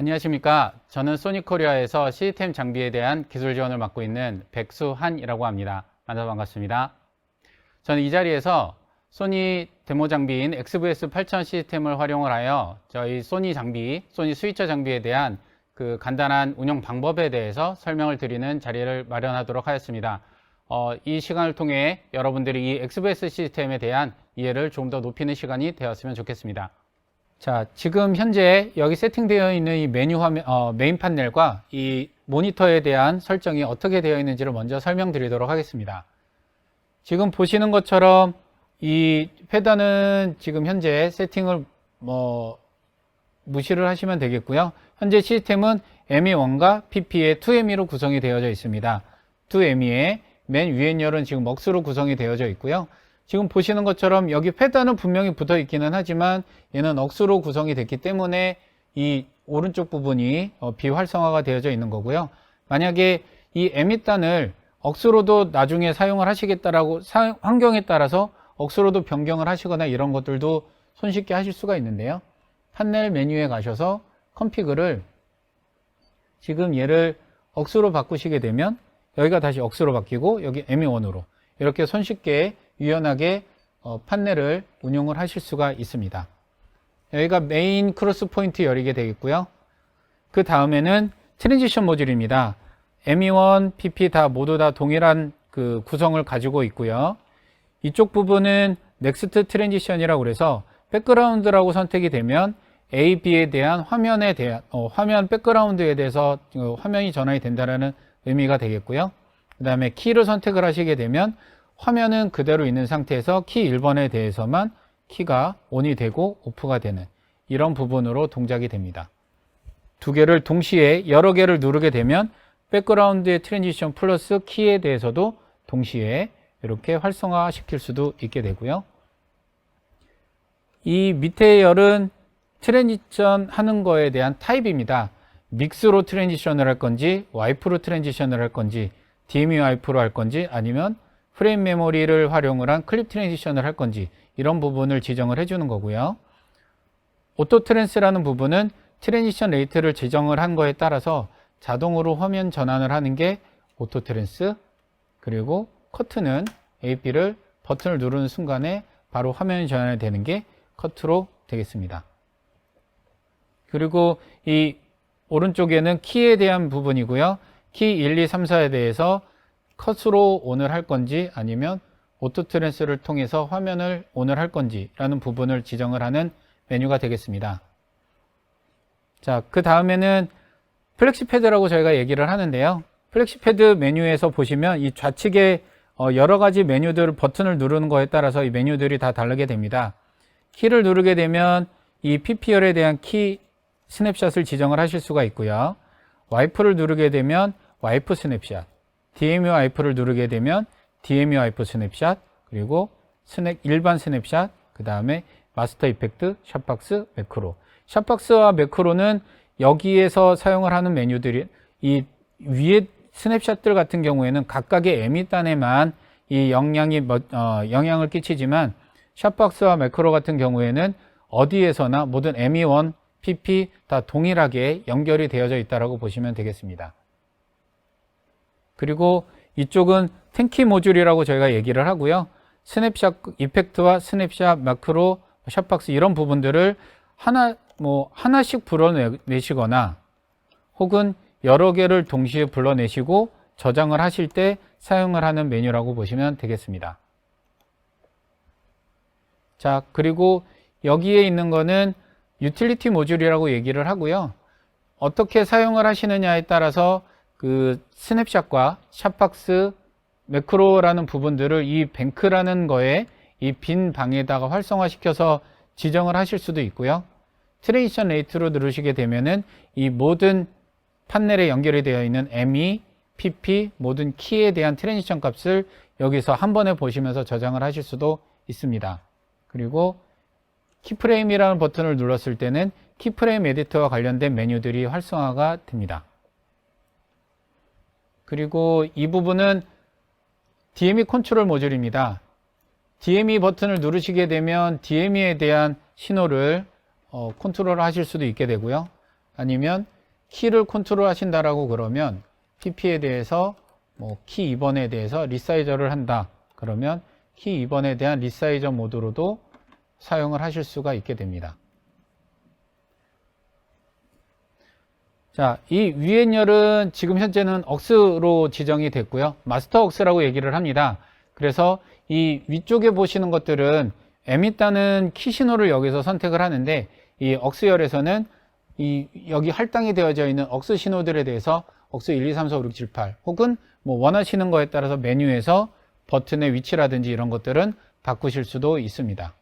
안녕하십니까. 저는 소니코리아에서 시스템 장비에 대한 기술 지원을 맡고 있는 백수한이라고 합니다. 만나서 반갑습니다. 저는 이 자리에서 소니 데모 장비인 XVS8000 시스템을 활용을 하여 저희 소니 장비, 소니 스위처 장비에 대한 그 간단한 운영 방법에 대해서 설명을 드리는 자리를 마련하도록 하였습니다. 이 시간을 통해 여러분들이 이 XVS 시스템에 대한 이해를 좀 더 높이는 시간이 되었으면 좋겠습니다. 자, 지금 현재 여기 세팅되어 있는 이 메뉴 화면, 메인 판넬과 이 모니터에 대한 설정이 어떻게 되어 있는지를 먼저 설명드리도록 하겠습니다. 지금 보시는 것처럼 이 패드는 지금 현재 세팅을 무시를 하시면 되겠고요. 현재 시스템은 ME1과 PP의 2ME로 구성이 되어져 있습니다. 2ME의 맨 위에 열은 지금 먹스로 구성이 되어져 있고요. 지금 보시는 것처럼 여기 패드는 분명히 붙어 있기는 하지만 얘는 억스로 구성이 됐기 때문에 이 오른쪽 부분이 비활성화가 되어져 있는 거고요. 만약에 이 에밋단을 억스로도 나중에 사용을 하시겠다라고 환경에 따라서 억스로도 변경을 하시거나 이런 것들도 손쉽게 하실 수가 있는데요. 판넬 메뉴에 가셔서 컨피그를 지금 얘를 억스로 바꾸시게 되면 여기가 다시 억스로 바뀌고 여기 ME1으로 이렇게 손쉽게 유연하게 판넬을 운용을 하실 수가 있습니다. 여기가 메인 크로스 포인트 열리게 되겠고요. 그 다음에는 트랜지션 모듈입니다. ME1, PP 모두 다 동일한 그 구성을 가지고 있고요. 이쪽 부분은 넥스트 트랜지션이라고 그래서 백그라운드라고 선택이 되면 A, B에 대한 화면에 대한 화면 백그라운드에 대해서 화면이 전환이 된다는 의미가 되겠고요. 그 다음에 키를 선택을 하시게 되면 화면은 그대로 있는 상태에서 키 1번에 대해서만 키가 ON이 되고 OFF가 되는 이런 부분으로 동작이 됩니다. 두 개를 동시에 여러 개를 누르게 되면 백그라운드의 트랜지션 플러스 키에 대해서도 동시에 이렇게 활성화 시킬 수도 있게 되고요. 이 밑에 열은 트랜지션 하는 거에 대한 타입입니다. 믹스로 트랜지션을 할 건지 와이프로 트랜지션을 할 건지 DME 와이프로 할 건지 아니면 프레임 메모리를 활용을 한 클립 트랜지션을 할 건지 이런 부분을 지정을 해주는 거고요. 오토 트랜스라는 부분은 트랜지션 레이트를 지정을 한 거에 따라서 자동으로 화면 전환을 하는 게 오토 트랜스, 그리고 커트는 AP를 버튼을 누르는 순간에 바로 화면이 전환이 되는 게 커트로 되겠습니다. 그리고 이 오른쪽에는 키에 대한 부분이고요. 키 1, 2, 3, 4에 대해서 컷으로 ON을 할 건지 아니면 오토 트랜스를 통해서 화면을 ON을 할 건지 라는 부분을 지정을 하는 메뉴가 되겠습니다. 자, 그 다음에는 플렉시 패드라고 저희가 얘기를 하는데요. 플렉시 패드 메뉴에서 보시면 이 좌측에 여러 가지 메뉴들 버튼을 누르는 거에 따라서 이 메뉴들이 다 다르게 됩니다. 키를 누르게 되면 이 PP열에 대한 키 스냅샷을 지정을 하실 수가 있고요. 와이프를 누르게 되면 와이프 스냅샷, DME 와이프를 누르게 되면 DME 와이프 스냅샷, 그리고 일반 스냅샷, 그 다음에 마스터 이펙트, 샷박스, 매크로. 샷박스와 매크로는 여기에서 사용을 하는 메뉴들이 이 위에 스냅샷들 같은 경우에는 각각의 에밋단에만 이 영향을 끼치지만 샷박스와 매크로 같은 경우에는 어디에서나 모든 ME1, PP 다 동일하게 연결이 되어져 있다고 보시면 되겠습니다. 그리고 이쪽은 탱키 모듈이라고 저희가 얘기를 하고요. 스냅샷 이펙트와 스냅샷, 마크로, 샷박스 이런 부분들을 하나씩 불러내시거나 혹은 여러 개를 동시에 불러내시고 저장을 하실 때 사용을 하는 메뉴라고 보시면 되겠습니다. 자, 그리고 여기에 있는 거는 유틸리티 모듈이라고 얘기를 하고요. 어떻게 사용을 하시느냐에 따라서 그 스냅샷과 샷박스, 매크로라는 부분들을 이 뱅크라는 거에 이 빈 방에다가 활성화시켜서 지정을 하실 수도 있고요. 트랜지션 레이트로 누르시게 되면은 이 모든 판넬에 연결이 되어 있는 ME, PP 모든 키에 대한 트랜지션 값을 여기서 한 번에 보시면서 저장을 하실 수도 있습니다. 그리고 키프레임이라는 버튼을 눌렀을 때는 키프레임 에디터와 관련된 메뉴들이 활성화가 됩니다. 그리고 이 부분은 DME 컨트롤 모듈입니다. DME 버튼을 누르시게 되면 DME에 대한 신호를 컨트롤 하실 수도 있게 되고요. 아니면 키를 컨트롤 하신다라고 그러면 PP에 대해서 키 2번에 대해서 리사이저를 한다. 그러면 키 2번에 대한 리사이저 모드로도 사용을 하실 수가 있게 됩니다. 자, 이 위엔열은 지금 현재는 억스로 지정이 됐고요. 마스터 억스라고 얘기를 합니다. 그래서 이 위쪽에 보시는 것들은 에밋다는 키 신호를 여기서 선택을 하는데 이 억스열에서는 여기 할당이 되어져 있는 억스 신호들에 대해서 억스 1, 2, 3, 4, 5, 6, 7, 8 혹은 원하시는 거에 따라서 메뉴에서 버튼의 위치라든지 이런 것들은 바꾸실 수도 있습니다.